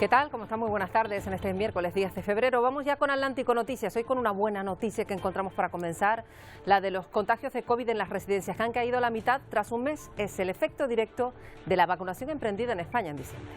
¿Qué tal? ¿Cómo están? Muy buenas tardes en este miércoles 10 de febrero. Vamos ya con Atlántico Noticias. Hoy con una buena noticia que encontramos para comenzar, la de los contagios de COVID en las residencias que han caído a la mitad tras un mes. Es el efecto directo de la vacunación emprendida en España en diciembre.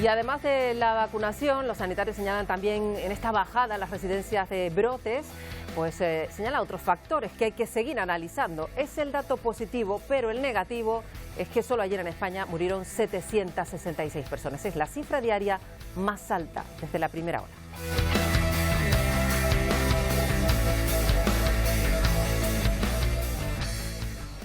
Y además de la vacunación, los sanitarios señalan también en esta bajada en las residencias de brotes, pues señala otros factores que hay que seguir analizando. Es el dato positivo, pero el negativo es que solo ayer en España murieron 766 personas. Es la cifra diaria más alta desde la primera ola.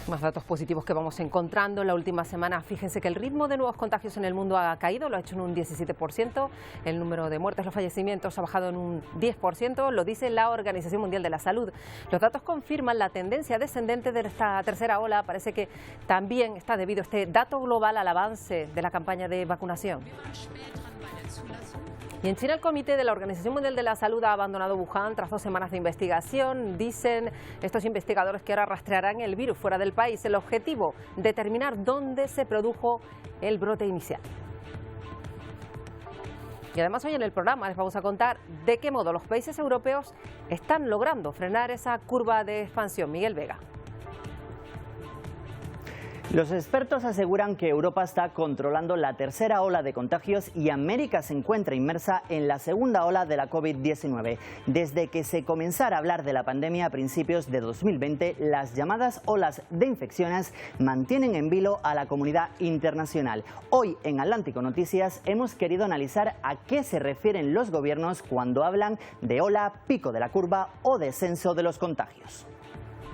Más datos positivos que vamos encontrando en la última semana. Fíjense que el ritmo de nuevos contagios en el mundo ha caído, lo ha hecho en un 17%. El número de muertes, los fallecimientos ha bajado en un 10%, lo dice la Organización Mundial de la Salud. Los datos confirman la tendencia descendente de esta tercera ola. Parece que también está debido este dato global al avance de la campaña de vacunación. Y en China el Comité de la Organización Mundial de la Salud ha abandonado Wuhan tras 2 semanas de investigación. Dicen estos investigadores que ahora rastrearán el virus fuera del país. El objetivo, determinar dónde se produjo el brote inicial. Y además hoy en el programa les vamos a contar de qué modo los países europeos están logrando frenar esa curva de expansión. Miguel Vega. Los expertos aseguran que Europa está controlando la tercera ola de contagios y América se encuentra inmersa en la segunda ola de la COVID-19. Desde que se comenzara a hablar de la pandemia a principios de 2020, las llamadas olas de infecciones mantienen en vilo a la comunidad internacional. Hoy en Atlántico Noticias hemos querido analizar a qué se refieren los gobiernos cuando hablan de ola, pico de la curva o descenso de los contagios.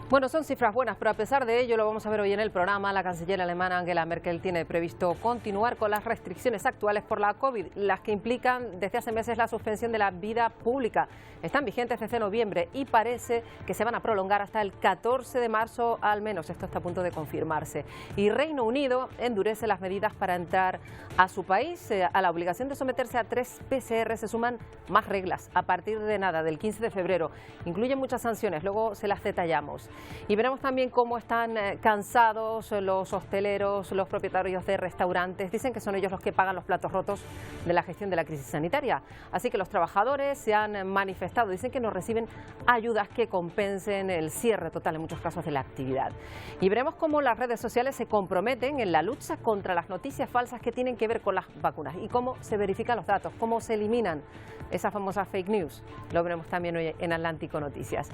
Bueno, son cifras buenas, pero a pesar de ello, lo vamos a ver hoy en el programa, la canciller alemana Angela Merkel tiene previsto continuar con las restricciones actuales por la COVID, las que implican desde hace meses la suspensión de la vida pública. Están vigentes desde noviembre y parece que se van a prolongar hasta el 14 de marzo al menos. Esto está a punto de confirmarse. Y Reino Unido endurece las medidas para entrar a su país. A la obligación de someterse a 3 PCR se suman más reglas a partir de del 15 de febrero. Incluyen muchas sanciones, luego se las detallamos. Y veremos también cómo están cansados los hosteleros, los propietarios de restaurantes. Dicen que son ellos los que pagan los platos rotos de la gestión de la crisis sanitaria. Así que los trabajadores se han manifestado. Dicen que no reciben ayudas que compensen el cierre total en muchos casos de la actividad. Y veremos cómo las redes sociales se comprometen en la lucha contra las noticias falsas que tienen que ver con las vacunas y cómo se verifican los datos, cómo se eliminan esas famosas fake news. Lo veremos también hoy en Atlántico Noticias.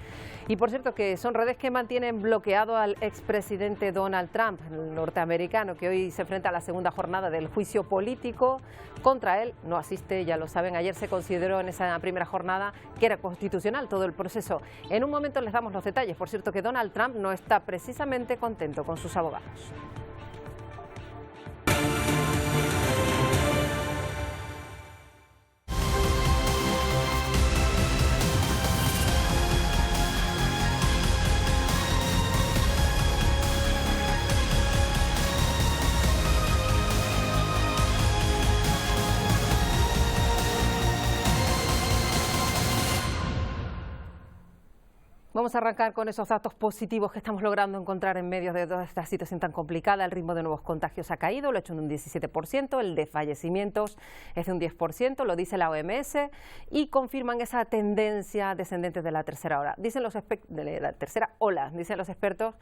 Y por cierto que son redes que mantienen bloqueado al expresidente Donald Trump, el norteamericano, que hoy se enfrenta a la segunda jornada del juicio político contra él. No asiste, ya lo saben, ayer se consideró en esa primera jornada que era constitucional todo el proceso. En un momento les damos los detalles. Por cierto que Donald Trump no está precisamente contento con sus abogados. Vamos a arrancar con esos datos positivos que estamos logrando encontrar en medio de toda esta situación tan complicada. El ritmo de nuevos contagios ha caído, lo ha hecho en un 17%, el de fallecimientos es de un 10%, lo dice la OMS, y confirman esa tendencia descendente de la tercera ola. Dicen los expertos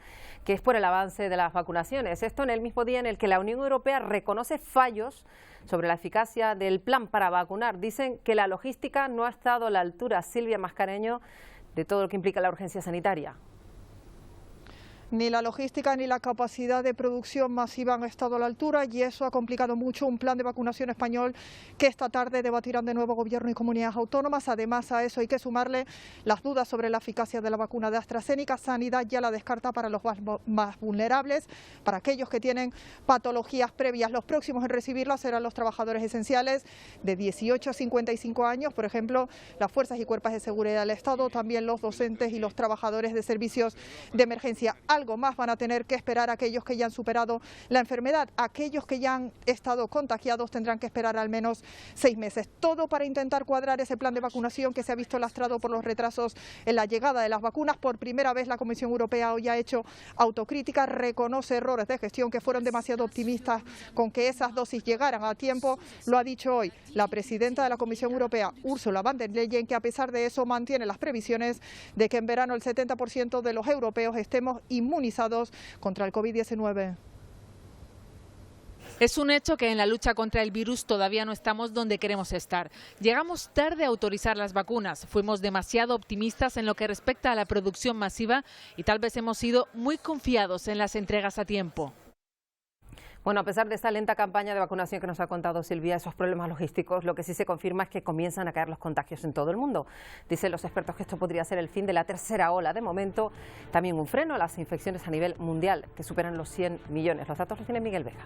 que es por el avance de las vacunaciones. Esto en el mismo día en el que la Unión Europea reconoce fallos sobre la eficacia del plan para vacunar. Dicen que la logística no ha estado a la altura. Silvia Mascareño, de todo lo que implica la urgencia sanitaria. Ni la logística ni la capacidad de producción masiva han estado a la altura y eso ha complicado mucho un plan de vacunación español que esta tarde debatirán de nuevo Gobierno y comunidades autónomas. Además, a eso hay que sumarle las dudas sobre la eficacia de la vacuna de AstraZeneca. Sanidad ya la descarta para los más vulnerables, para aquellos que tienen patologías previas. Los próximos en recibirla serán los trabajadores esenciales de 18 a 55 años, por ejemplo, las fuerzas y cuerpos de seguridad del Estado, también los docentes y los trabajadores de servicios de emergencia. algo más van a tener que esperar aquellos que ya han superado la enfermedad. Aquellos que ya han estado contagiados tendrán que esperar al menos 6 meses. Todo para intentar cuadrar ese plan de vacunación que se ha visto lastrado por los retrasos en la llegada de las vacunas. Por primera vez la Comisión Europea hoy ha hecho autocrítica, reconoce errores de gestión, que fueron demasiado optimistas con que esas dosis llegaran a tiempo. Lo ha dicho hoy la presidenta de la Comisión Europea, Ursula von der Leyen, que a pesar de eso mantiene las previsiones de que en verano el 70% de los europeos estemos inmunizados contra el COVID-19. Es un hecho que en la lucha contra el virus todavía no estamos donde queremos estar. Llegamos tarde a autorizar las vacunas, fuimos demasiado optimistas en lo que respecta a la producción masiva y tal vez hemos sido muy confiados en las entregas a tiempo. Bueno, a pesar de esta lenta campaña de vacunación que nos ha contado Silvia, esos problemas logísticos, lo que sí se confirma es que comienzan a caer los contagios en todo el mundo. Dicen los expertos que esto podría ser el fin de la tercera ola. De momento, también un freno a las infecciones a nivel mundial, que superan los 100 millones. Los datos los tiene Miguel Vega.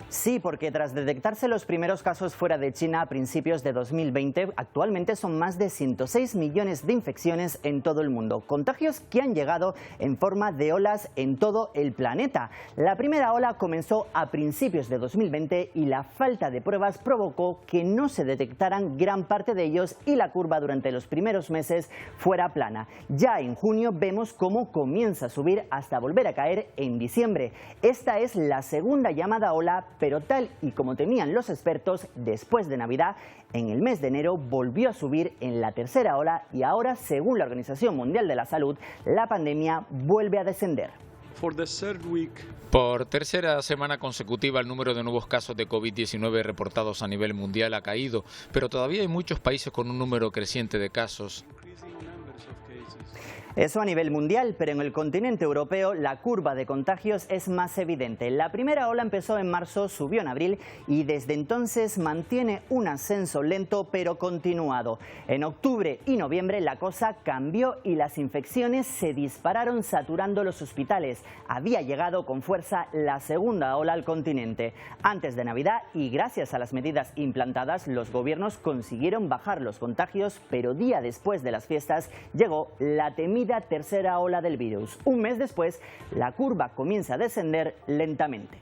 Sí, porque tras detectarse los primeros casos fuera de China a principios de 2020, actualmente son más de 106 millones de infecciones en todo el mundo. Contagios que han llegado en forma de olas en todo el planeta. La primera ola comenzó a principios de 2020 y la falta de pruebas provocó que no se detectaran gran parte de ellos y la curva durante los primeros meses fuera plana. Ya en junio vemos cómo comienza a subir hasta volver a caer en diciembre. Esta es la segunda llamada ola, pero tal y como temían los expertos, después de Navidad, en el mes de enero volvió a subir en la tercera ola y ahora, según la Organización Mundial de la Salud, la pandemia vuelve a descender. Por tercera semana consecutiva, el número de nuevos casos de COVID-19 reportados a nivel mundial ha caído, pero todavía hay muchos países con un número creciente de casos. Eso a nivel mundial, pero en el continente europeo la curva de contagios es más evidente. La primera ola empezó en marzo, subió en abril y desde entonces mantiene un ascenso lento pero continuado. En octubre y noviembre la cosa cambió y las infecciones se dispararon saturando los hospitales. Había llegado con fuerza la segunda ola al continente. Antes de Navidad y gracias a las medidas implantadas, los gobiernos consiguieron bajar los contagios, pero día después de las fiestas llegó la temida tercera ola del virus. Un mes después, la curva comienza a descender lentamente.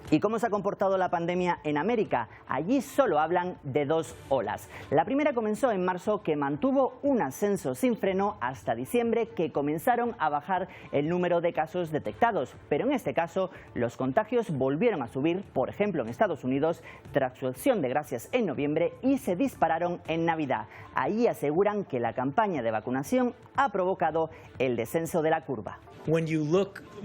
¿Y cómo se ha comportado la pandemia en América? Allí solo hablan de 2 olas. La primera comenzó en marzo, que mantuvo un ascenso sin freno hasta diciembre, que comenzaron a bajar el número de casos detectados. Pero en este caso, los contagios volvieron a subir, por ejemplo en Estados Unidos, tras su acción de gracias en noviembre y se dispararon en Navidad. Allí aseguran que la campaña de vacunación ha provocado el descenso de la curva.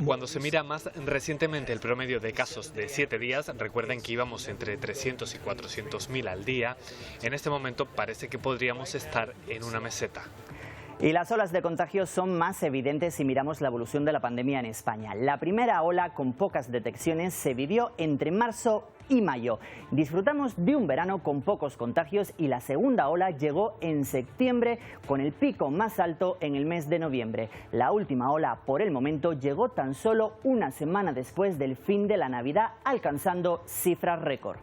Cuando se mira más recientemente el promedio de casos de 7 días, recuerden que íbamos entre 300 y 400.000 al día. En este momento parece que podríamos estar en una meseta. Y las olas de contagios son más evidentes si miramos la evolución de la pandemia en España. La primera ola, con pocas detecciones, se vivió entre marzo y mayo. Disfrutamos de un verano con pocos contagios y la segunda ola llegó en septiembre, con el pico más alto en el mes de noviembre. La última ola, por el momento, llegó tan solo una semana después del fin de la Navidad, alcanzando cifras récord.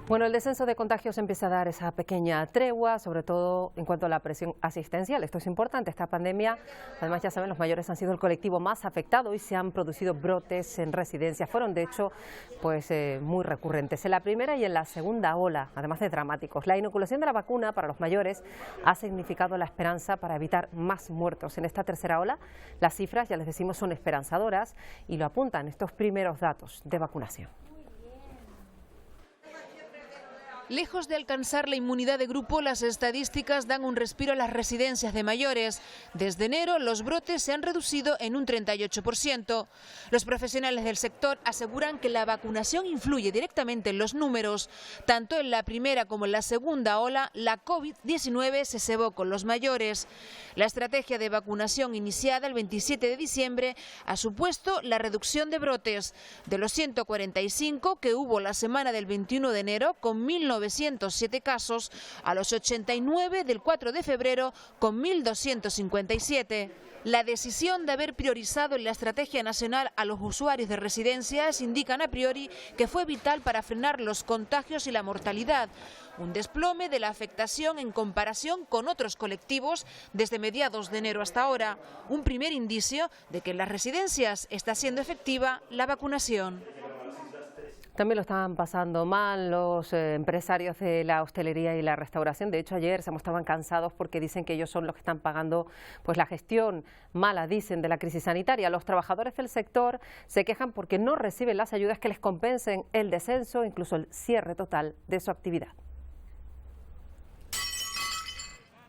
Bueno, el descenso de contagios empieza a dar esa pequeña tregua, sobre todo en cuanto a la presión asistencial. Esto es importante, esta pandemia, además ya saben, los mayores han sido el colectivo más afectado y se han producido brotes en residencias. Fueron de hecho muy recurrentes en la primera y en la segunda ola, además de dramáticos. La inoculación de la vacuna para los mayores ha significado la esperanza para evitar más muertos. En esta tercera ola las cifras, ya les decimos, son esperanzadoras y lo apuntan estos primeros datos de vacunación. Lejos de alcanzar la inmunidad de grupo, las estadísticas dan un respiro a las residencias de mayores. Desde enero, los brotes se han reducido en un 38%. Los profesionales del sector aseguran que la vacunación influye directamente en los números. Tanto en la primera como en la segunda ola, la COVID-19 se cebó con los mayores. La estrategia de vacunación iniciada el 27 de diciembre ha supuesto la reducción de brotes. De los 145 que hubo la semana del 21 de enero, con 1.907 casos, a los 89 del 4 de febrero, con 1.257. La decisión de haber priorizado en la estrategia nacional a los usuarios de residencias indican a priori que fue vital para frenar los contagios y la mortalidad. Un desplome de la afectación en comparación con otros colectivos desde mediados de enero hasta ahora. Un primer indicio de que en las residencias está siendo efectiva la vacunación. También lo estaban pasando mal los empresarios de la hostelería y la restauración. De hecho, ayer se mostraban cansados porque dicen que ellos son los que están pagando pues la gestión mala, dicen, de la crisis sanitaria. Los trabajadores del sector se quejan porque no reciben las ayudas que les compensen el descenso, incluso el cierre total de su actividad.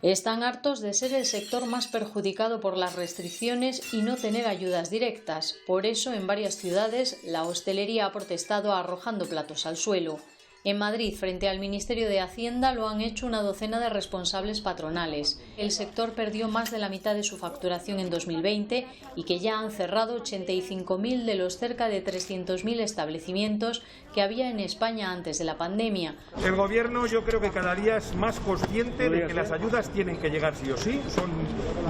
Están hartos de ser el sector más perjudicado por las restricciones y no tener ayudas directas. Por eso, en varias ciudades, la hostelería ha protestado arrojando platos al suelo. En Madrid, frente al Ministerio de Hacienda, lo han hecho una docena de responsables patronales. El sector perdió más de la mitad de su facturación en 2020 y que ya han cerrado 85.000 de los cerca de 300.000 establecimientos que había en España antes de la pandemia. El Gobierno, yo creo que cada día es más consciente de que las ayudas tienen que llegar sí o sí. Son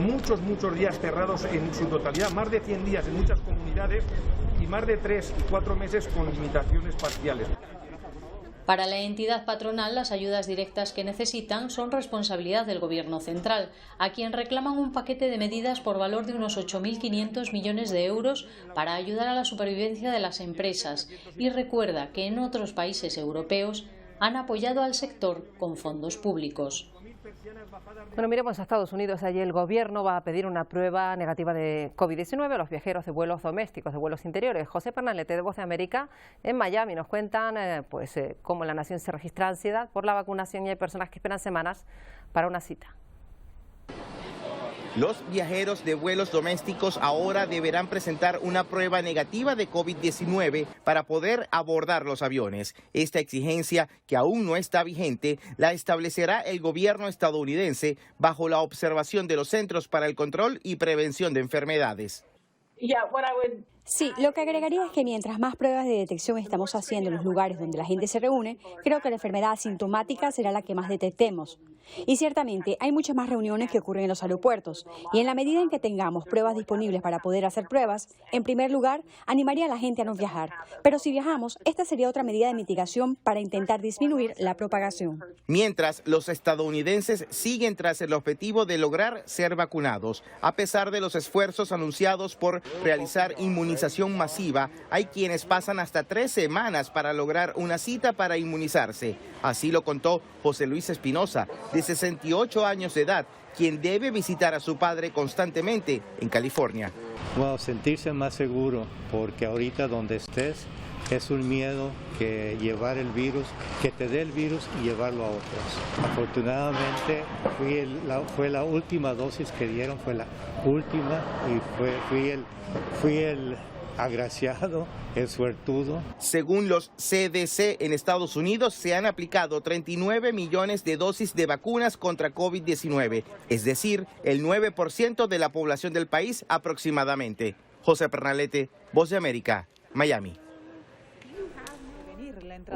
muchos días cerrados en su totalidad, más de 100 días en muchas comunidades y más de 3 y 4 meses con limitaciones parciales. Para la entidad patronal, las ayudas directas que necesitan son responsabilidad del Gobierno central, a quien reclaman un paquete de medidas por valor de unos 8.500 millones de euros para ayudar a la supervivencia de las empresas, y recuerda que en otros países europeos han apoyado al sector con fondos públicos. Bueno, miremos a Estados Unidos. Allí el gobierno va a pedir una prueba negativa de COVID-19 a los viajeros de vuelos domésticos, de vuelos interiores. José Pernalete, de Voz de América, en Miami, nos cuentan cómo en la nación se registra ansiedad por la vacunación y hay personas que esperan semanas para una cita. Los viajeros de vuelos domésticos ahora deberán presentar una prueba negativa de COVID-19 para poder abordar los aviones. Esta exigencia, que aún no está vigente, la establecerá el gobierno estadounidense bajo la observación de los Centros para el Control y Prevención de Enfermedades. Sí, lo que agregaría es que mientras más pruebas de detección estamos haciendo en los lugares donde la gente se reúne, creo que la enfermedad asintomática será la que más detectemos. Y ciertamente hay muchas más reuniones que ocurren en los aeropuertos. Y en la medida en que tengamos pruebas disponibles para poder hacer pruebas, en primer lugar, animaría a la gente a no viajar. Pero si viajamos, esta sería otra medida de mitigación para intentar disminuir la propagación. Mientras, los estadounidenses siguen tras el objetivo de lograr ser vacunados. A pesar de los esfuerzos anunciados por realizar inmunización masiva, hay quienes pasan hasta 3 semanas para lograr una cita para inmunizarse. Así lo contó José Luis Espinosa, de 68 años de edad, quien debe visitar a su padre constantemente en California. Bueno, sentirse más seguro, porque ahorita donde estés es un miedo que llevar el virus, que te dé el virus y llevarlo a otros. Afortunadamente fue la última dosis que dieron, fue la última y fui el agraciado, el suertudo. Según los CDC en Estados Unidos, se han aplicado 39 millones de dosis de vacunas contra COVID-19, es decir, el 9% de la población del país aproximadamente. José Pernalete, Voz de América, Miami.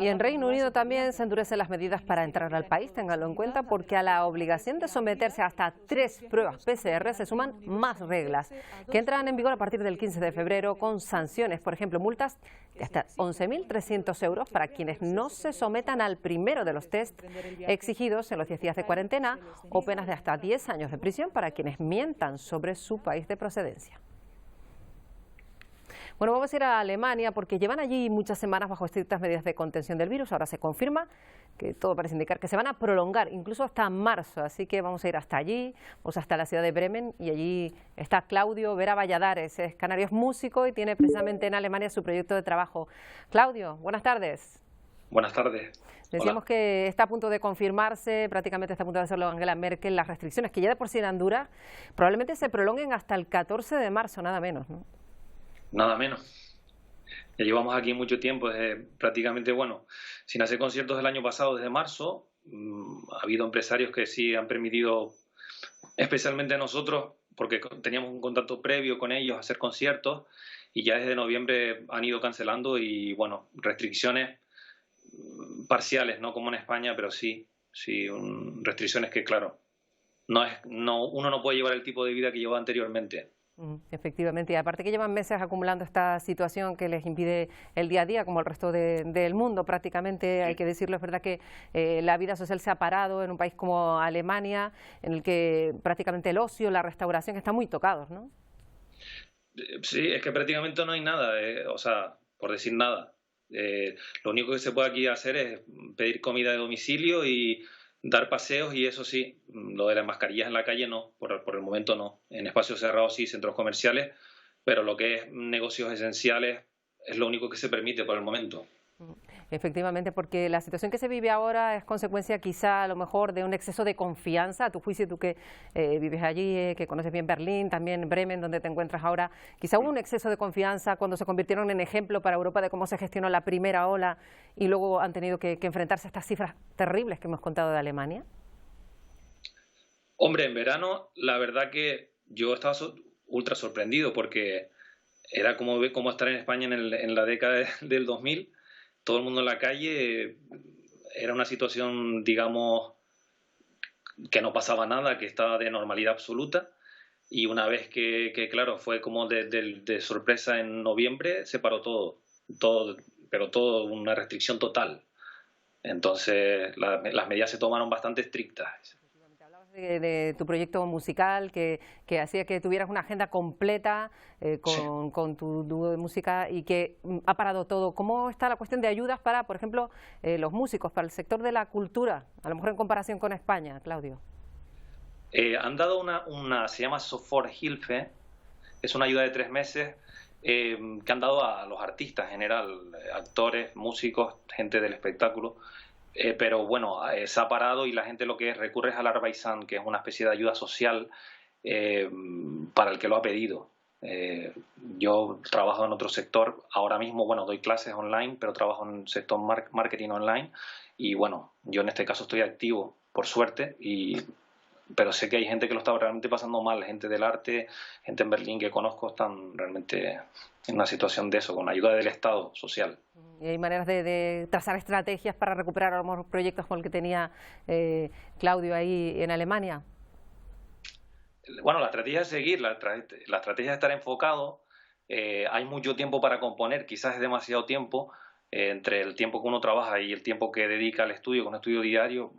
Y en Reino Unido también se endurecen las medidas para entrar al país, ténganlo en cuenta, porque a la obligación de someterse a hasta 3 pruebas PCR se suman más reglas que entran en vigor a partir del 15 de febrero con sanciones, por ejemplo, multas de hasta 11.300 euros para quienes no se sometan al primero de los test exigidos en los 10 días de cuarentena o penas de hasta 10 años de prisión para quienes mientan sobre su país de procedencia. Bueno, vamos a ir a Alemania porque llevan allí muchas semanas bajo estrictas medidas de contención del virus. Ahora se confirma que todo parece indicar que se van a prolongar incluso hasta marzo. Así que vamos a ir hasta allí, vamos hasta la ciudad de Bremen y allí está Claudio Vera Valladares. Es canario, es músico y tiene precisamente en Alemania su proyecto de trabajo. Claudio, buenas tardes. Buenas tardes. Decíamos que está a punto de confirmarse, prácticamente está a punto de hacerlo Angela Merkel, las restricciones que ya de por sí eran duras, probablemente se prolonguen hasta el 14 de marzo, nada menos, ¿no? Nada menos. Ya llevamos aquí mucho tiempo, desde prácticamente, sin hacer conciertos del año pasado, desde marzo. Ha habido empresarios que sí han permitido, especialmente nosotros, porque teníamos un contacto previo con ellos, hacer conciertos, y ya desde noviembre han ido cancelando y, restricciones parciales, no como en España, pero sí restricciones que, claro, uno no puede llevar el tipo de vida que llevaba anteriormente. Efectivamente, y aparte que llevan meses acumulando esta situación que les impide el día a día, como el resto del mundo prácticamente, hay que decirlo, es verdad que la vida social se ha parado en un país como Alemania, en el que prácticamente el ocio, la restauración están muy tocados, ¿no? Sí, es que prácticamente no hay nada, o sea, por decir nada. Lo único que se puede aquí hacer es pedir comida de domicilio y dar paseos, y eso sí, lo de las mascarillas en la calle no, por el momento no. En espacios cerrados sí, centros comerciales, pero lo que es negocios esenciales es lo único que se permite por el momento. Efectivamente, porque la situación que se vive ahora es consecuencia quizá a lo mejor de un exceso de confianza. A tu juicio, tú que vives allí, que conoces bien Berlín, también Bremen, donde te encuentras ahora, quizá hubo un exceso de confianza cuando se convirtieron en ejemplo para Europa de cómo se gestionó la primera ola y luego han tenido que enfrentarse a estas cifras terribles que hemos contado de Alemania. Hombre, en verano la verdad que yo estaba ultra sorprendido porque era como estar en España en la década del 2000. Todo el mundo en la calle, era una situación, digamos, que no pasaba nada, que estaba de normalidad absoluta, y una vez que claro, fue como de sorpresa en noviembre, se paró todo, pero todo, una restricción total. Entonces las medidas se tomaron bastante estrictas. De tu proyecto musical que hacía que tuvieras una agenda completa con tu dúo de música y que ha parado todo. ¿Cómo está la cuestión de ayudas para, por ejemplo, los músicos, para el sector de la cultura, a lo mejor en comparación con España, Claudio? Han dado se llama Soforthilfe, es una ayuda de 3 meses que han dado a los artistas en general, actores, músicos, gente del espectáculo. Pero bueno, se ha parado y la gente lo que recurre es al Arbeitsamt, que es una especie de ayuda social para el que lo ha pedido. Yo trabajo en otro sector, ahora mismo, bueno, doy clases online, pero trabajo en el sector marketing online y bueno, yo en este caso estoy activo, por suerte, pero sé que hay gente que lo está realmente pasando mal, gente del arte, gente en Berlín que conozco, están realmente en una situación de eso, con ayuda del Estado social. ¿Y hay maneras de trazar estrategias para recuperar a lo mejor proyectos como el que tenía Claudio ahí en Alemania? Bueno, la estrategia es seguir, la estrategia es estar enfocado. Hay mucho tiempo para componer, quizás es demasiado tiempo, entre el tiempo que uno trabaja y el tiempo que dedica al estudio, con un estudio diario.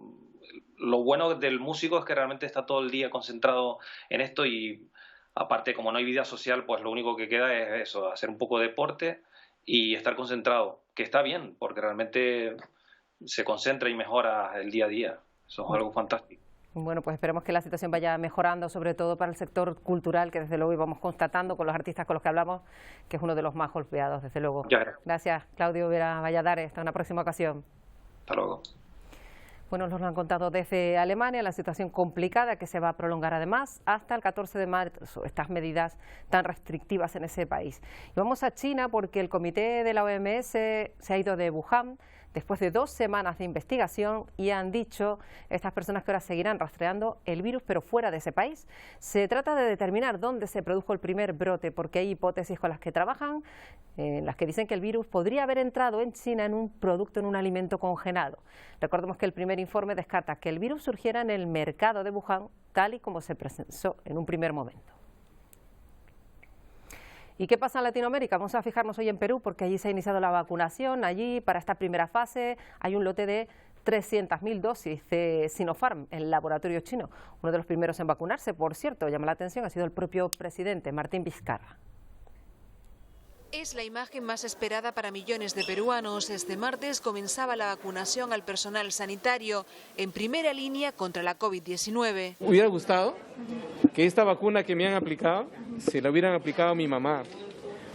Lo bueno del músico es que realmente está todo el día concentrado en esto y aparte, como no hay vida social, pues lo único que queda es eso, hacer un poco de deporte y estar concentrado, que está bien, porque realmente se concentra y mejora el día a día. Eso es algo fantástico. Bueno, pues esperemos que la situación vaya mejorando, sobre todo para el sector cultural, que desde luego íbamos constatando con los artistas con los que hablamos, que es uno de los más golpeados, desde luego. Gracias, Claudio Vera Valladares. Hasta una próxima ocasión. Hasta luego. Bueno, nos lo han contado desde Alemania, la situación complicada que se va a prolongar además hasta el 14 de marzo, estas medidas tan restrictivas en ese país. Y vamos a China porque el comité de la OMS se ha ido de Wuhan después de 2 semanas de investigación y han dicho estas personas que ahora seguirán rastreando el virus pero fuera de ese país. Se trata de determinar dónde se produjo el primer brote porque hay hipótesis con las que trabajan, en las que dicen que el virus podría haber entrado en China en un producto, en un alimento congelado. Recordemos que el primer informe descarta que el virus surgiera en el mercado de Wuhan, tal y como se presentó en un primer momento. ¿Y qué pasa en Latinoamérica? Vamos a fijarnos hoy en Perú porque allí se ha iniciado la vacunación. Allí, para esta primera fase, hay un lote de 300.000 dosis de Sinopharm, el laboratorio chino. Uno de los primeros en vacunarse, por cierto, llama la atención, ha sido el propio presidente, Martín Vizcarra. Es la imagen más esperada para millones de peruanos. Este martes comenzaba la vacunación al personal sanitario en primera línea contra la COVID-19. Hubiera gustado que esta vacuna que me han aplicado, se la hubieran aplicado a mi mamá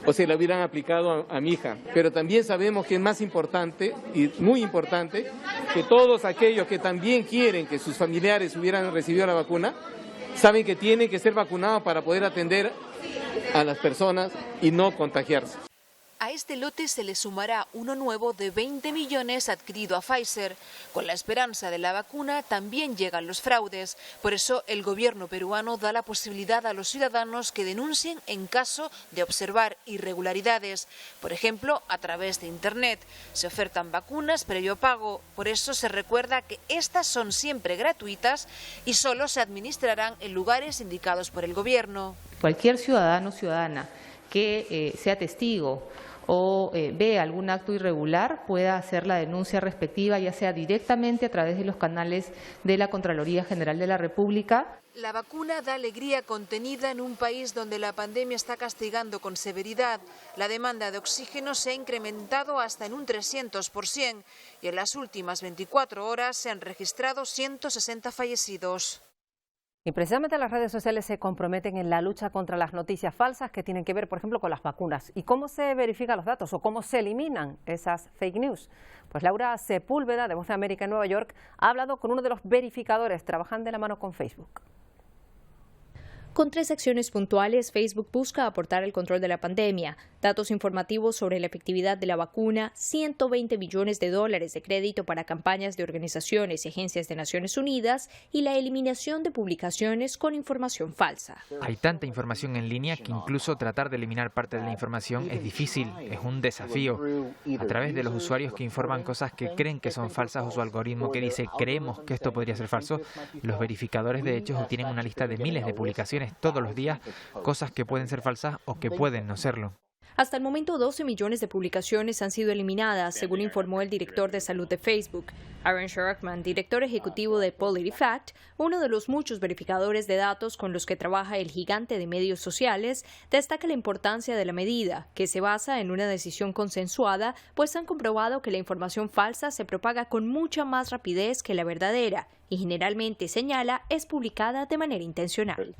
o se la hubieran aplicado a mi hija. Pero también sabemos que es más importante y muy importante que todos aquellos que también quieren que sus familiares hubieran recibido la vacuna, saben que tienen que ser vacunados para poder atender a las personas y no contagiarse. A este lote se le sumará uno nuevo de 20 millones adquirido a Pfizer. Con la esperanza de la vacuna también llegan los fraudes. Por eso el gobierno peruano da la posibilidad a los ciudadanos que denuncien en caso de observar irregularidades. Por ejemplo, a través de Internet. Se ofertan vacunas previo pago. Por eso se recuerda que estas son siempre gratuitas y solo se administrarán en lugares indicados por el gobierno. Cualquier ciudadano o ciudadana que sea testigo o ve algún acto irregular pueda hacer la denuncia respectiva, ya sea directamente a través de los canales de la Contraloría General de la República. La vacuna da alegría contenida en un país donde la pandemia está castigando con severidad. La demanda de oxígeno se ha incrementado hasta en un 300% y en las últimas 24 horas se han registrado 160 fallecidos. Y precisamente las redes sociales se comprometen en la lucha contra las noticias falsas que tienen que ver, por ejemplo, con las vacunas. ¿Y cómo se verifican los datos o cómo se eliminan esas fake news? Pues Laura Sepúlveda, de Voz de América en Nueva York, ha hablado con uno de los verificadores, trabajan de la mano con Facebook. Con 3 acciones puntuales, Facebook busca aportar el control de la pandemia, datos informativos sobre la efectividad de la vacuna, $120 billones de crédito para campañas de organizaciones y agencias de Naciones Unidas y la eliminación de publicaciones con información falsa. Hay tanta información en línea que incluso tratar de eliminar parte de la información es difícil, es un desafío. A través de los usuarios que informan cosas que creen que son falsas o su algoritmo que dice creemos que esto podría ser falso, los verificadores de hechos obtienen una lista de miles de publicaciones todos los días, cosas que pueden ser falsas o que pueden no serlo. Hasta el momento, 12 millones de publicaciones han sido eliminadas, según informó el director de salud de Facebook. Aaron Shurkman, director ejecutivo de PolitiFact, uno de los muchos verificadores de datos con los que trabaja el gigante de medios sociales, destaca la importancia de la medida, que se basa en una decisión consensuada, pues han comprobado que la información falsa se propaga con mucha más rapidez que la verdadera y generalmente, señala, es publicada de manera intencional.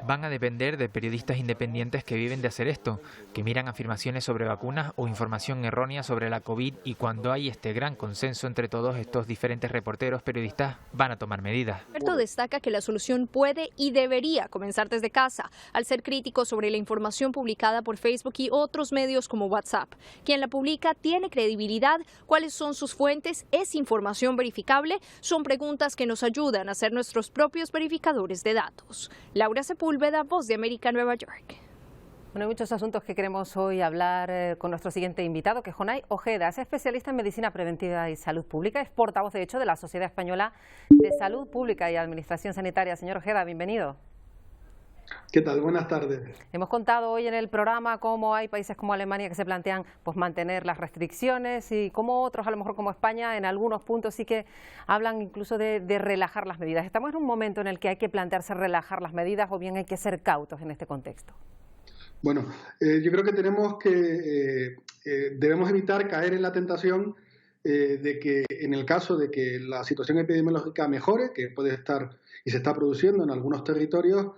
Van a depender de periodistas independientes que viven de hacer esto, que miran afirmaciones sobre vacunas o información errónea sobre la COVID, y cuando hay este gran consenso entre todos estos diferentes reporteros, periodistas, van a tomar medidas. El experto destaca que la solución puede y debería comenzar desde casa, al ser crítico sobre la información publicada por Facebook y otros medios como WhatsApp. Quien la publica tiene credibilidad, cuáles son sus fuentes, es información verificable, son preguntas que nos ayudan a ser nuestros propios verificadores de datos. Laura Sepúlveda, Voz de América, Nueva York. Bueno, hay muchos asuntos que queremos hoy hablar con nuestro siguiente invitado, que es Jonay Ojeda. Es especialista en medicina preventiva y salud pública. Es portavoz, de hecho, de la Sociedad Española de Salud Pública y Administración Sanitaria. Señor Ojeda, bienvenido. ¿Qué tal? Buenas tardes. Hemos contado hoy en el programa cómo hay países como Alemania que se plantean pues mantener las restricciones y cómo otros, a lo mejor como España, en algunos puntos sí que hablan incluso de relajar las medidas. ¿Estamos en un momento en el que hay que plantearse relajar las medidas o bien hay que ser cautos en este contexto? Bueno, yo creo que debemos evitar caer en la tentación de que en el caso de que la situación epidemiológica mejore, que puede estar y se está produciendo en algunos territorios,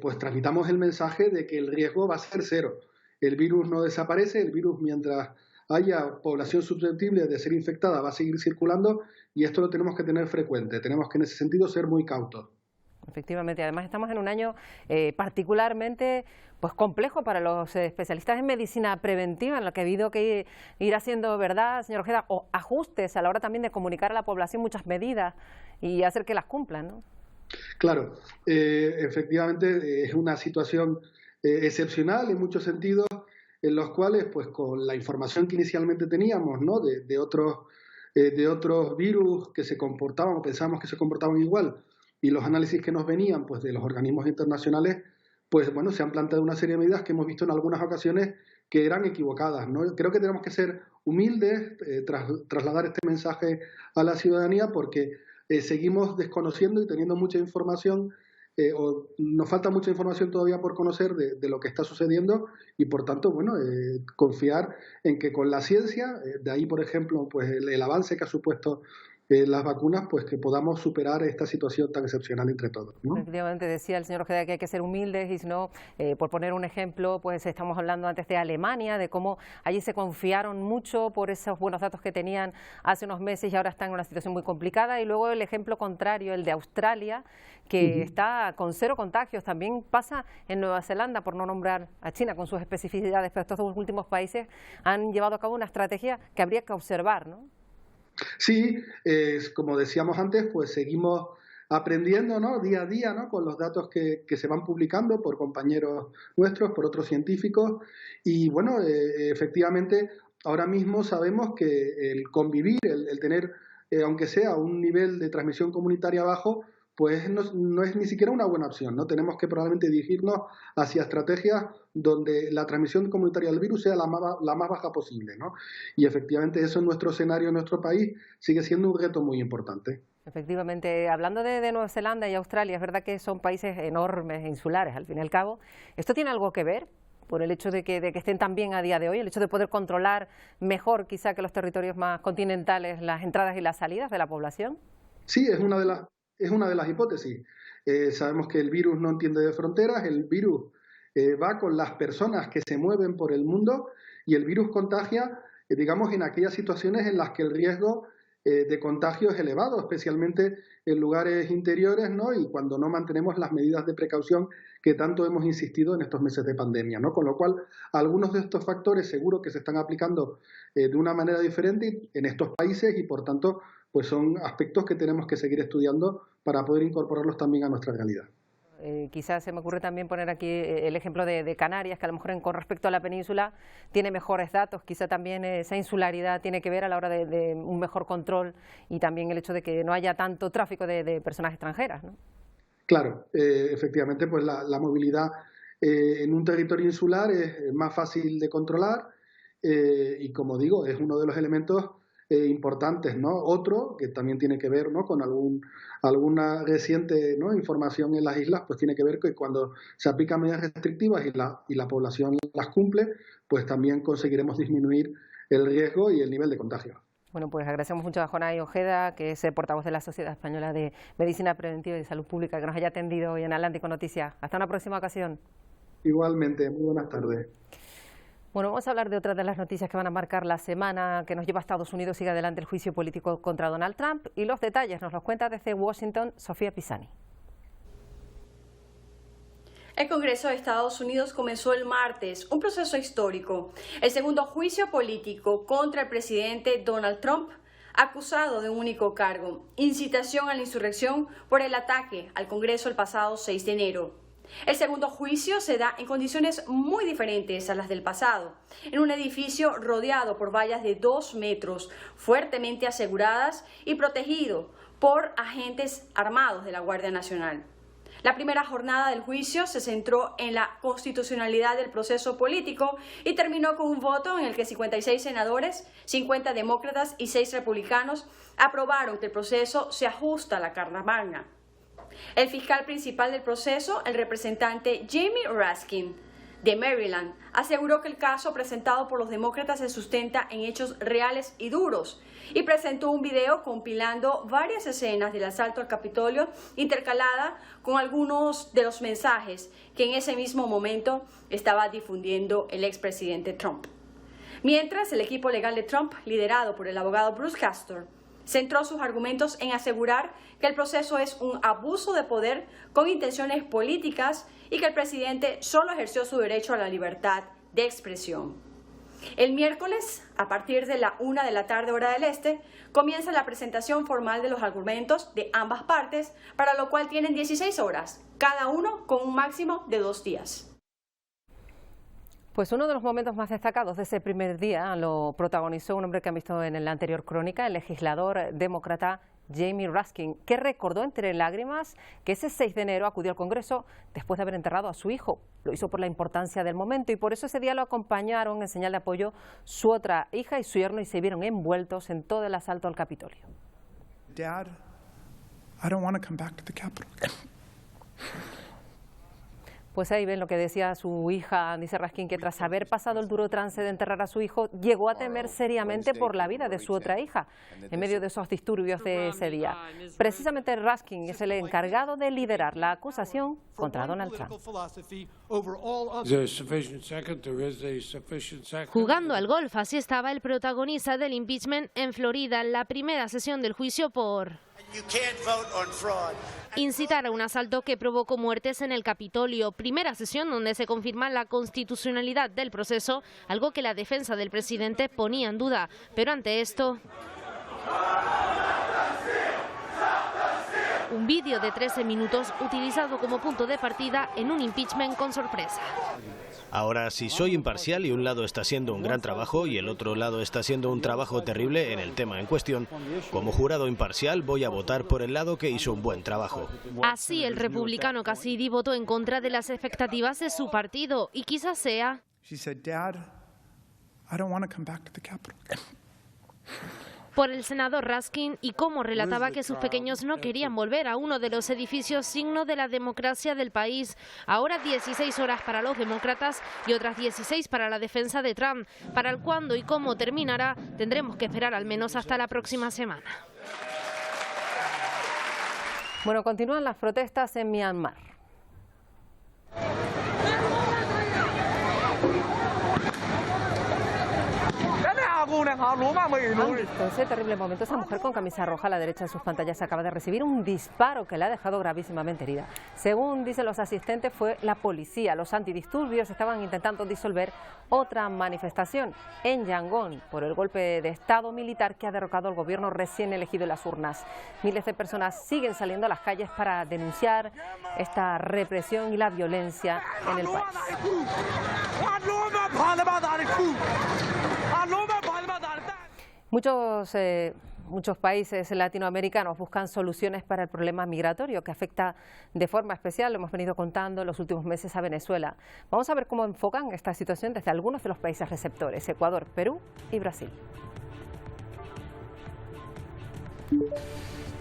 pues transmitamos el mensaje de que el riesgo va a ser cero. El virus no desaparece, el virus, mientras haya población susceptible de ser infectada, va a seguir circulando, y esto lo tenemos que tener frecuente. Tenemos que en ese sentido ser muy cautos. Efectivamente, además estamos en un año particularmente pues complejo para los especialistas en medicina preventiva, en lo que ha habido que ir haciendo, ¿verdad, señor Ojeda? O ajustes a la hora también de comunicar a la población muchas medidas y hacer que las cumplan, ¿no? Claro, efectivamente es una situación excepcional en muchos sentidos, en los cuales, pues con la información que inicialmente teníamos, ¿no?, de otros virus que se comportaban o pensábamos que se comportaban igual, y los análisis que nos venían pues de los organismos internacionales, pues bueno, se han planteado una serie de medidas que hemos visto en algunas ocasiones que eran equivocadas, ¿no? Creo que tenemos que ser humildes, trasladar este mensaje a la ciudadanía, porque seguimos desconociendo y teniendo mucha información, o nos falta mucha información todavía por conocer de lo que está sucediendo, y por tanto, bueno, confiar en que con la ciencia, de ahí por ejemplo pues el avance que ha supuesto las vacunas, pues que podamos superar esta situación tan excepcional entre todos, ¿no? Efectivamente, decía el señor Ojeda que hay que ser humildes, y si no, por poner un ejemplo, pues estamos hablando antes de Alemania, de cómo allí se confiaron mucho por esos buenos datos que tenían hace unos meses y ahora están en una situación muy complicada, y luego el ejemplo contrario, el de Australia, que está con 0 contagios. También pasa en Nueva Zelanda, por no nombrar a China con sus especificidades, pero estos dos últimos países han llevado a cabo una estrategia que habría que observar, ¿no? Sí, como decíamos antes, pues seguimos aprendiendo, ¿no?, día a día, ¿no?, con los datos que se van publicando por compañeros nuestros, por otros científicos, y bueno, efectivamente ahora mismo sabemos que el convivir, el tener, aunque sea un nivel de transmisión comunitaria bajo, pues no es ni siquiera una buena opción, ¿no? Tenemos que probablemente dirigirnos hacia estrategias donde la transmisión comunitaria del virus sea la más baja posible, ¿no? Y efectivamente eso en nuestro escenario, en nuestro país, sigue siendo un reto muy importante. Efectivamente, hablando de Nueva Zelanda y Australia, es verdad que son países enormes, insulares, al fin y al cabo. ¿Esto tiene algo que ver por el hecho de que estén tan bien a día de hoy, el hecho de poder controlar mejor quizá que los territorios más continentales las entradas y las salidas de la población? Sí, es una de las hipótesis. Sabemos que el virus no entiende de fronteras, el virus va con las personas que se mueven por el mundo y el virus contagia, digamos, en aquellas situaciones en las que el riesgo de contagio es elevado, especialmente en lugares interiores, ¿no? Y cuando no mantenemos las medidas de precaución que tanto hemos insistido en estos meses de pandemia, ¿no? Con lo cual, algunos de estos factores seguro que se están aplicando de una manera diferente en estos países y, por tanto, pues son aspectos que tenemos que seguir estudiando para poder incorporarlos también a nuestra realidad. Quizás se me ocurre también poner aquí el ejemplo de Canarias, que a lo mejor con respecto a la península tiene mejores datos, quizá también esa insularidad tiene que ver a la hora de un mejor control y también el hecho de que no haya tanto tráfico de personas extranjeras, ¿no? Claro, efectivamente, pues la movilidad en un territorio insular es más fácil de controlar y, como digo, es uno de los elementos importantes, ¿no? Otro que también tiene que ver, ¿no?, con alguna reciente, ¿no?, información en las islas, pues tiene que ver que cuando se aplican medidas restrictivas y la población las cumple, pues también conseguiremos disminuir el riesgo y el nivel de contagio. Bueno, pues agradecemos mucho a Jonay Ojeda, que es el portavoz de la Sociedad Española de Medicina Preventiva y Salud Pública, que nos haya atendido hoy en Atlántico Noticias. Hasta una próxima ocasión. Igualmente, muy buenas tardes. Bueno, vamos a hablar de otra de las noticias que van a marcar la semana que nos lleva a Estados Unidos. Sigue adelante el juicio político contra Donald Trump y los detalles nos los cuenta desde Washington Sofía Pisani. El Congreso de Estados Unidos comenzó el martes un proceso histórico, el segundo juicio político contra el presidente Donald Trump, acusado de un único cargo, incitación a la insurrección por el ataque al Congreso el pasado 6 de enero. El segundo juicio se da en condiciones muy diferentes a las del pasado, en un edificio rodeado por vallas de 2 metros, fuertemente aseguradas y protegido por agentes armados de la Guardia Nacional. La primera jornada del juicio se centró en la constitucionalidad del proceso político y terminó con un voto en el que 56 senadores, 50 demócratas y 6 republicanos aprobaron que el proceso se ajusta a la Carta Magna. El fiscal principal del proceso, el representante Jamie Raskin, de Maryland, aseguró que el caso presentado por los demócratas se sustenta en hechos reales y duros y presentó un video compilando varias escenas del asalto al Capitolio intercalada con algunos de los mensajes que en ese mismo momento estaba difundiendo el expresidente Trump. Mientras, el equipo legal de Trump, liderado por el abogado Bruce Castor, centró sus argumentos en asegurar que el proceso es un abuso de poder con intenciones políticas y que el presidente solo ejerció su derecho a la libertad de expresión. El miércoles, a partir de la 1 de la tarde hora del este, comienza la presentación formal de los argumentos de ambas partes, para lo cual tienen 16 horas, cada uno con un máximo de 2 días. Pues uno de los momentos más destacados de ese primer día lo protagonizó un hombre que han visto en la anterior crónica, el legislador demócrata Jamie Raskin, que recordó entre lágrimas que ese 6 de enero acudió al Congreso después de haber enterrado a su hijo. Lo hizo por la importancia del momento y por eso ese día lo acompañaron en señal de apoyo su otra hija y su yerno y se vieron envueltos en todo el asalto al Capitolio. Dad, I don't want to come back to the Capitol. Pues ahí ven lo que decía su hija, dice Raskin, que tras haber pasado el duro trance de enterrar a su hijo, llegó a temer seriamente por la vida de su otra hija, en medio de esos disturbios de ese día. Precisamente Raskin es el encargado de liderar la acusación contra Donald Trump. Jugando al golf, así estaba el protagonista del impeachment en Florida, en la primera sesión del juicio por incitar a un asalto que provocó muertes en el Capitolio. Primera sesión donde se confirma la constitucionalidad del proceso, algo que la defensa del presidente ponía en duda. Pero ante esto, un vídeo de 13 minutos utilizado como punto de partida en un impeachment con sorpresa. Ahora, si soy imparcial y un lado está haciendo un gran trabajo y el otro lado está haciendo un trabajo terrible en el tema en cuestión, como jurado imparcial voy a votar por el lado que hizo un buen trabajo. Así, el republicano Cassidy votó en contra de las expectativas de su partido y quizás sea... por el senador Raskin y cómo relataba que sus pequeños no querían volver a uno de los edificios signo de la democracia del país. Ahora 16 horas para los demócratas y otras 16 para la defensa de Trump. Para el cuándo y cómo terminará tendremos que esperar al menos hasta la próxima semana. Bueno, continúan las protestas en Myanmar. ¿Han visto ese terrible momento? Esa mujer con camisa roja a la derecha de sus pantallas acaba de recibir un disparo que la ha dejado gravísimamente herida. Según dicen los asistentes, fue la policía. Los antidisturbios estaban intentando disolver otra manifestación en Yangon por el golpe de estado militar que ha derrocado al gobierno recién elegido en las urnas. Miles de personas siguen saliendo a las calles para denunciar esta represión y la violencia en el país. Muchos países latinoamericanos buscan soluciones para el problema migratorio que afecta de forma especial, lo hemos venido contando en los últimos meses, a Venezuela. Vamos a ver cómo enfocan esta situación desde algunos de los países receptores: Ecuador, Perú y Brasil.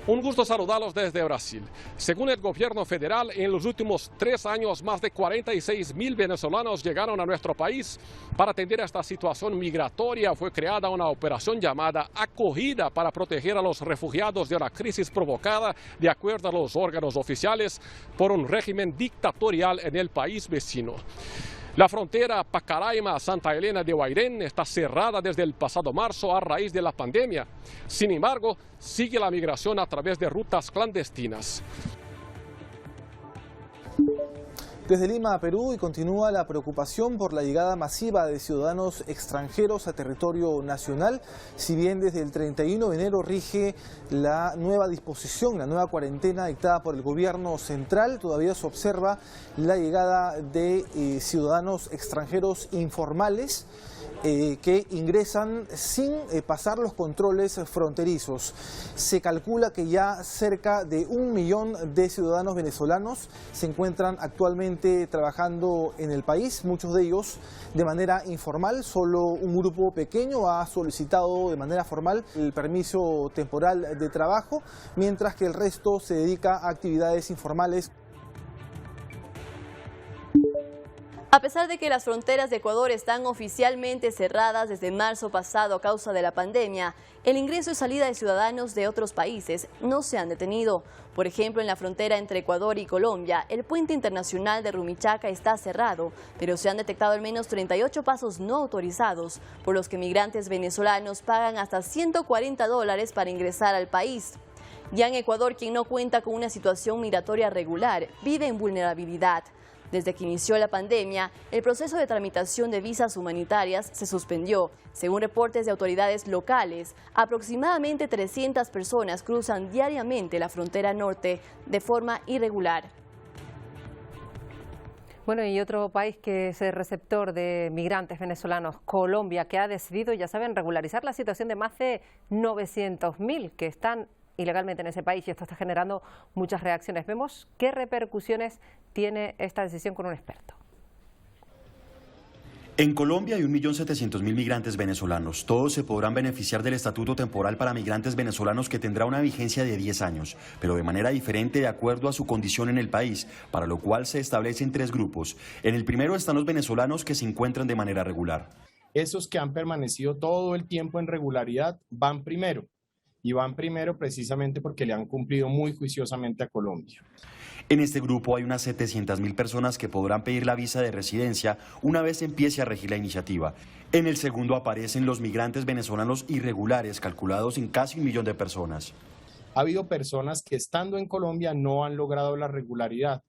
Un gusto saludarlos desde Brasil. Según el gobierno federal, en los últimos 3 años, más de 46.000 venezolanos llegaron a nuestro país. Para atender a esta situación migratoria, fue creada una operación llamada Acogida para proteger a los refugiados de una crisis provocada, de acuerdo a los órganos oficiales, por un régimen dictatorial en el país vecino. La frontera Pacaraima-Santa Elena de Guairén está cerrada desde el pasado marzo a raíz de la pandemia. Sin embargo, sigue la migración a través de rutas clandestinas. Desde Lima, Perú, y continúa la preocupación por la llegada masiva de ciudadanos extranjeros a territorio nacional. Si bien desde el 31 de enero rige la nueva disposición, la nueva cuarentena dictada por el gobierno central, todavía se observa la llegada de ciudadanos extranjeros informales que ingresan sin pasar los controles fronterizos. Se calcula que ya cerca de 1 millón de ciudadanos venezolanos se encuentran actualmente trabajando en el país, muchos de ellos de manera informal. Solo un grupo pequeño ha solicitado de manera formal el permiso temporal de trabajo, mientras que el resto se dedica a actividades informales. A pesar de que las fronteras de Ecuador están oficialmente cerradas desde marzo pasado a causa de la pandemia, el ingreso y salida de ciudadanos de otros países no se han detenido. Por ejemplo, en la frontera entre Ecuador y Colombia, el puente internacional de Rumichaca está cerrado, pero se han detectado al menos 38 pasos no autorizados, por los que migrantes venezolanos pagan hasta $140 para ingresar al país. Ya en Ecuador, quien no cuenta con una situación migratoria regular, vive en vulnerabilidad. Desde que inició la pandemia, el proceso de tramitación de visas humanitarias se suspendió. Según reportes de autoridades locales, aproximadamente 300 personas cruzan diariamente la frontera norte de forma irregular. Bueno, y otro país que es el receptor de migrantes venezolanos, Colombia, que ha decidido, ya saben, regularizar la situación de más de 900.000 que están ilegalmente en ese país, y esto está generando muchas reacciones. Vemos qué repercusiones tiene esta decisión con un experto. En Colombia hay 1.700.000 migrantes venezolanos. Todos se podrán beneficiar del estatuto temporal para migrantes venezolanos, que tendrá una vigencia de 10 años, pero de manera diferente de acuerdo a su condición en el país, para lo cual se establecen 3 grupos. En el primero están los venezolanos que se encuentran de manera regular. Esos que han permanecido todo el tiempo en regularidad van primero. Y van primero precisamente porque le han cumplido muy juiciosamente a Colombia. En este grupo hay unas 700.000 personas que podrán pedir la visa de residencia una vez empiece a regir la iniciativa. En el segundo aparecen los migrantes venezolanos irregulares, calculados en casi 1 millón de personas. Ha habido personas que estando en Colombia no han logrado la regularidad.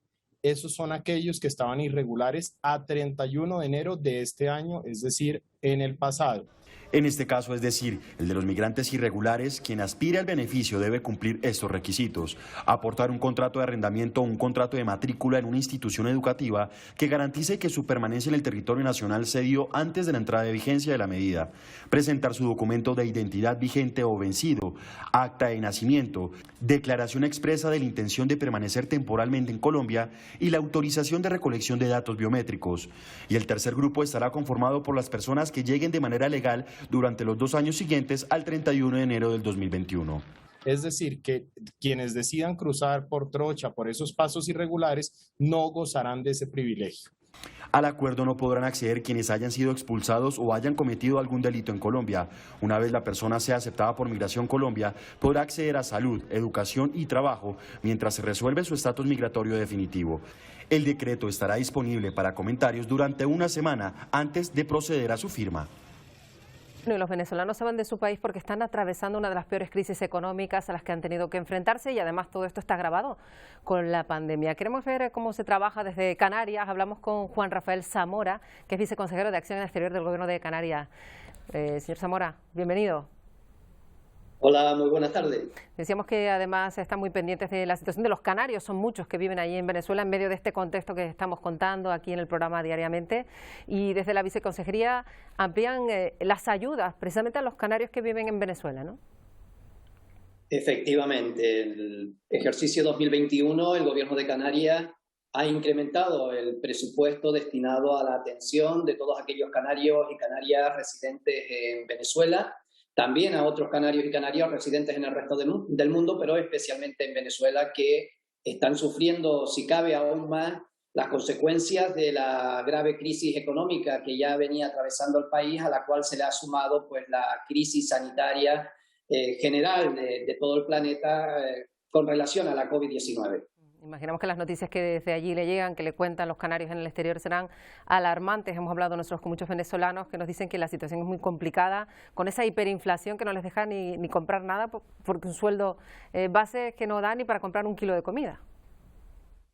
Esos son aquellos que estaban irregulares a 31 de enero de este año, es decir, en el pasado. En este caso, es decir, el de los migrantes irregulares, quien aspire al beneficio debe cumplir estos requisitos: aportar un contrato de arrendamiento o un contrato de matrícula en una institución educativa que garantice que su permanencia en el territorio nacional se dio antes de la entrada de vigencia de la medida, presentar su documento de identidad vigente o vencido, acta de nacimiento, declaración expresa de la intención de permanecer temporalmente en Colombia y la autorización de recolección de datos biométricos. Y el tercer grupo estará conformado por las personas que lleguen de manera legal durante los 2 años siguientes al 31 de enero del 2021. Es decir, que quienes decidan cruzar por trocha, por esos pasos irregulares, no gozarán de ese privilegio. Al acuerdo no podrán acceder quienes hayan sido expulsados o hayan cometido algún delito en Colombia. Una vez la persona sea aceptada por Migración Colombia, podrá acceder a salud, educación y trabajo mientras se resuelve su estatus migratorio definitivo. El decreto estará disponible para comentarios durante 1 semana antes de proceder a su firma. Y los venezolanos se van de su país porque están atravesando una de las peores crisis económicas a las que han tenido que enfrentarse, y además todo esto está agravado con la pandemia. Queremos ver cómo se trabaja desde Canarias. Hablamos con Juan Rafael Zamora, que es viceconsejero de Acción Exterior del Gobierno de Canarias. Señor Zamora, bienvenido. Hola, muy buenas tardes. Decíamos que además están muy pendientes de la situación de los canarios. Son muchos que viven allí en Venezuela en medio de este contexto que estamos contando aquí en el programa diariamente. Y desde la viceconsejería amplían las ayudas precisamente a los canarios que viven en Venezuela, ¿no? Efectivamente, el ejercicio 2021, el Gobierno de Canarias ha incrementado el presupuesto destinado a la atención de todos aquellos canarios y canarias residentes en Venezuela, también a otros canarios y canarias residentes en el resto del mundo, pero especialmente en Venezuela, que están sufriendo, si cabe aún más, las consecuencias de la grave crisis económica que ya venía atravesando el país, a la cual se le ha sumado pues la crisis sanitaria general de todo el planeta con relación a la COVID-19. Imaginamos que las noticias que desde allí le llegan, que le cuentan los canarios en el exterior, serán alarmantes. Hemos hablado nosotros con muchos venezolanos que nos dicen que la situación es muy complicada, con esa hiperinflación que no les deja ni comprar nada, porque un sueldo base es que no da ni para comprar 1 kilo de comida.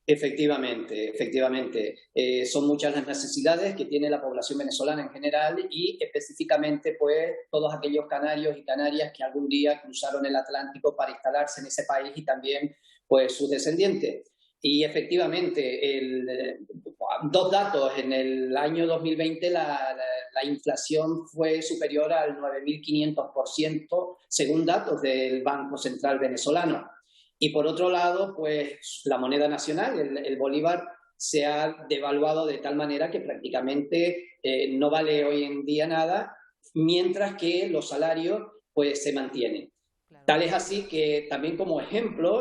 Efectivamente. Son muchas las necesidades que tiene la población venezolana en general y específicamente pues todos aquellos canarios y canarias que algún día cruzaron el Atlántico para instalarse en ese país y también pues sus descendientes. Y efectivamente, 2 datos: en el año 2020 la inflación fue superior al 9.500% según datos del Banco Central venezolano. Y por otro lado, pues la moneda nacional, el bolívar, se ha devaluado de tal manera que prácticamente no vale hoy en día nada, mientras que los salarios pues se mantienen. Tal es así que también como ejemplo,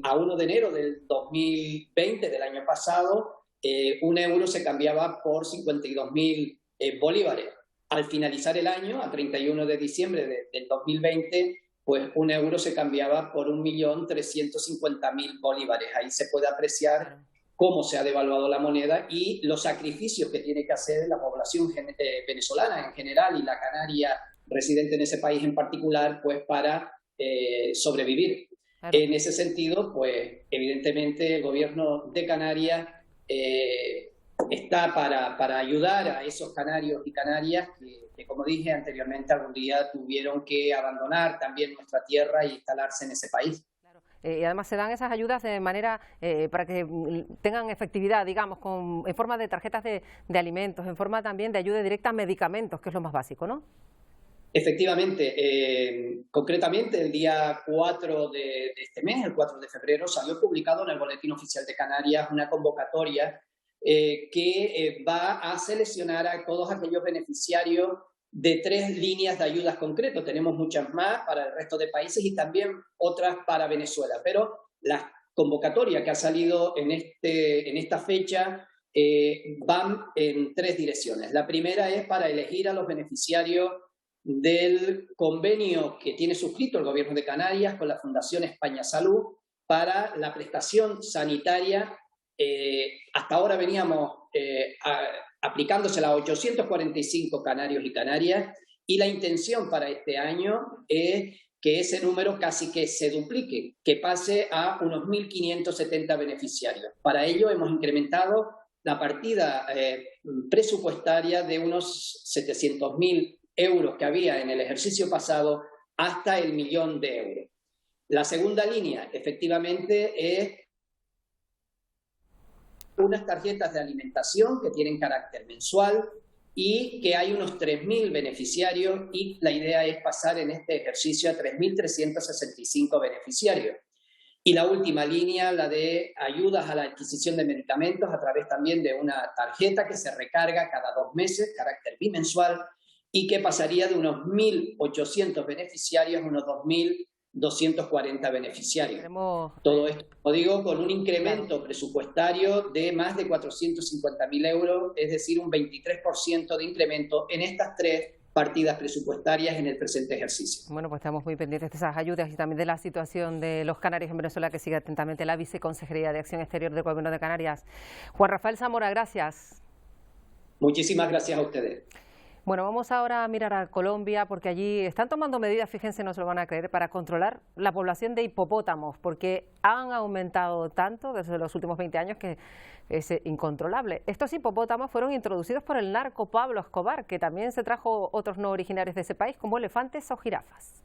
a 1 de enero del 2020, del año pasado, 1 euro se cambiaba por 52.000 bolívares. Al finalizar el año, a 31 de diciembre del 2020, pues 1 euro se cambiaba por 1.350.000 bolívares. Ahí se puede apreciar cómo se ha devaluado la moneda y los sacrificios que tiene que hacer la población venezolana en general y la canaria residente en ese país en particular, pues para sobrevivir. Claro. En ese sentido, pues evidentemente el gobierno de Canarias está para ayudar a esos canarios y canarias que, como dije anteriormente, algún día tuvieron que abandonar también nuestra tierra y instalarse en ese país. Claro. Y además se dan esas ayudas de manera para que tengan efectividad, digamos, en forma de tarjetas de alimentos, en forma también de ayuda directa a medicamentos, que es lo más básico, ¿no? Efectivamente, concretamente el día 4 de este mes, el 4 de febrero, salió publicado en el Boletín Oficial de Canarias una convocatoria que va a seleccionar a todos aquellos beneficiarios de 3 líneas de ayudas concretas. Tenemos muchas más para el resto de países y también otras para Venezuela, pero la convocatoria que ha salido en esta fecha van en 3 direcciones. La primera es para elegir a los beneficiarios del convenio que tiene suscrito el Gobierno de Canarias con la Fundación España Salud para la prestación sanitaria. Hasta ahora veníamos aplicándosela a 845 canarios y canarias y la intención para este año es que ese número casi que se duplique, que pase a unos 1.570 beneficiarios. Para ello hemos incrementado la partida presupuestaria de unos 700.000 euros que había en el ejercicio pasado hasta el 1.000.000 de euros. La segunda línea, efectivamente, es unas tarjetas de alimentación que tienen carácter mensual y que hay unos 3.000 beneficiarios y la idea es pasar en este ejercicio a 3.365 beneficiarios. Y la última línea, la de ayudas a la adquisición de medicamentos a través también de una tarjeta que se recarga cada 2 meses, carácter bimensual, y que pasaría de unos 1.800 beneficiarios a unos 2.240 beneficiarios. Todo esto, como digo, con un incremento presupuestario de más de 450.000 euros, es decir, un 23% de incremento en estas 3 partidas presupuestarias en el presente ejercicio. Bueno, pues estamos muy pendientes de esas ayudas y también de la situación de los canarios en Venezuela, que sigue atentamente la Viceconsejería de Acción Exterior del Gobierno de Canarias. Juan Rafael Zamora, gracias. Muchísimas gracias a ustedes. Bueno, vamos ahora a mirar a Colombia, porque allí están tomando medidas, fíjense, no se lo van a creer, para controlar la población de hipopótamos, porque han aumentado tanto desde los últimos 20 años que es incontrolable. Estos hipopótamos fueron introducidos por el narco Pablo Escobar, que también se trajo otros no originarios de ese país, como elefantes o jirafas.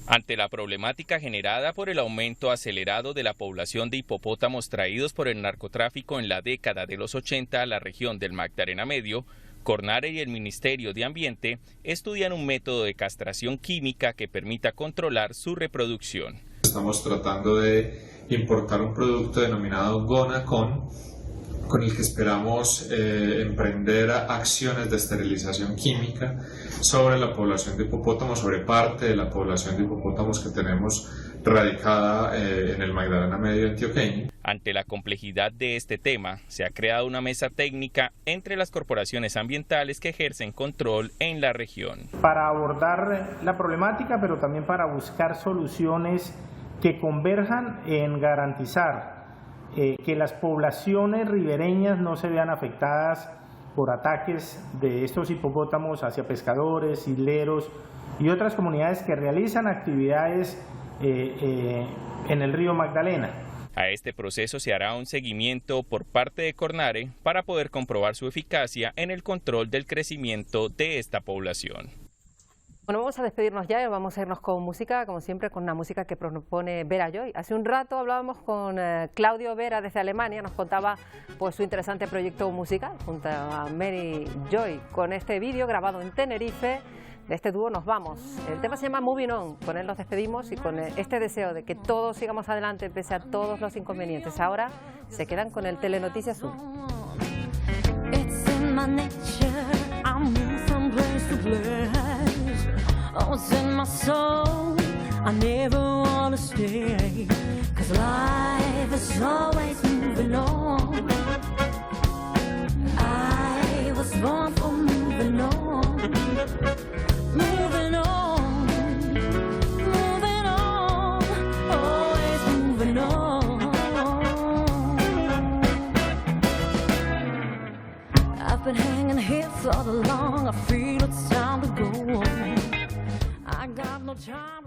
Ante la problemática generada por el aumento acelerado de la población de hipopótamos traídos por el narcotráfico en la década de los 80 a la región del Magdalena Medio, Cornare y el Ministerio de Ambiente estudian un método de castración química que permita controlar su reproducción. Estamos tratando de importar un producto denominado Gonacon, con el que esperamos emprender acciones de esterilización química sobre la población de hipopótamos, sobre parte de la población de hipopótamos que tenemos radicada en el Magdalena Medio antioqueño. Ante la complejidad de este tema, se ha creado una mesa técnica entre las corporaciones ambientales que ejercen control en la región. Para abordar la problemática, pero también para buscar soluciones que converjan en garantizar que las poblaciones ribereñas no se vean afectadas por ataques de estos hipopótamos hacia pescadores, isleros y otras comunidades que realizan actividades en el río Magdalena. A este proceso se hará un seguimiento por parte de Cornare para poder comprobar su eficacia en el control del crecimiento de esta población. Bueno, vamos a despedirnos ya y vamos a irnos con música, como siempre, con una música que propone Vera Joy. Hace un rato hablábamos con Claudio Vera desde Alemania, nos contaba pues su interesante proyecto musical junto a Mary Joy. Con este vídeo grabado en Tenerife, de este dúo nos vamos. El tema se llama Moving On, con él nos despedimos y con este deseo de que todos sigamos adelante pese a todos los inconvenientes. Ahora se quedan con el Telenoticias 1. Oh, it's in my soul, I never wanna stay, 'cause life is always moving on. I was born for moving on, moving on, moving on, always moving on. I've been hanging here so long, I feel it's time to go on. I got no time.